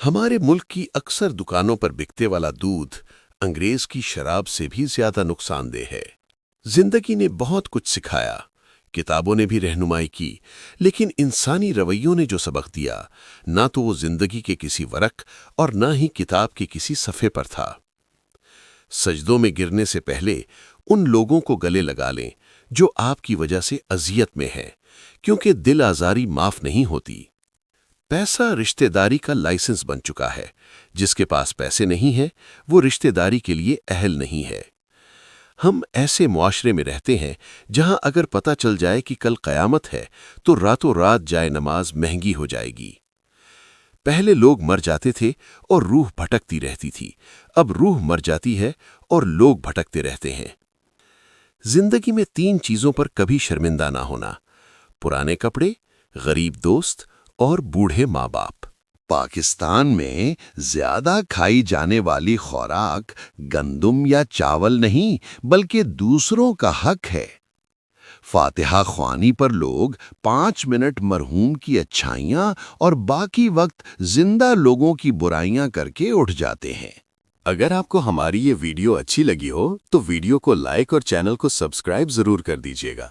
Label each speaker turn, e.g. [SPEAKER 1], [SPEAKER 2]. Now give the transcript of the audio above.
[SPEAKER 1] ہمارے ملک کی اکثر دکانوں پر بکتے والا دودھ انگریز کی شراب سے بھی زیادہ نقصان دہ ہے۔ زندگی نے بہت کچھ سکھایا، کتابوں نے بھی رہنمائی کی، لیکن انسانی رویوں نے جو سبق دیا، نہ تو وہ زندگی کے کسی ورق اور نہ ہی کتاب کے کسی صفحے پر تھا۔ سجدوں میں گرنے سے پہلے ان لوگوں کو گلے لگا لیں جو آپ کی وجہ سے اذیت میں ہیں، کیونکہ دل آزاری معاف نہیں ہوتی۔ پیسہ رشتہ داری کا لائسنس بن چکا ہے۔ جس کے پاس پیسے نہیں ہیں وہ رشتہ داری کے لیے اہل نہیں ہے۔ ہم ایسے معاشرے میں رہتے ہیں جہاں اگر پتہ چل جائے کہ کل قیامت ہے تو راتوں رات جائے نماز مہنگی ہو جائے گی۔ پہلے لوگ مر جاتے تھے اور روح بھٹکتی رہتی تھی، اب روح مر جاتی ہے اور لوگ بھٹکتے رہتے ہیں۔ زندگی میں 3 چیزوں پر کبھی شرمندہ نہ ہونا: پرانے کپڑے، غریب دوست اور بوڑھے ماں باپ۔
[SPEAKER 2] پاکستان میں زیادہ کھائی جانے والی خوراک گندم یا چاول نہیں بلکہ دوسروں کا حق ہے۔ فاتحہ خوانی پر لوگ 5 منٹ مرحوم کی اچھائیاں اور باقی وقت زندہ لوگوں کی برائیاں کر کے اٹھ جاتے ہیں۔
[SPEAKER 3] اگر آپ کو ہماری یہ ویڈیو اچھی لگی ہو تو ویڈیو کو لائک اور چینل کو سبسکرائب ضرور کر دیجیے گا۔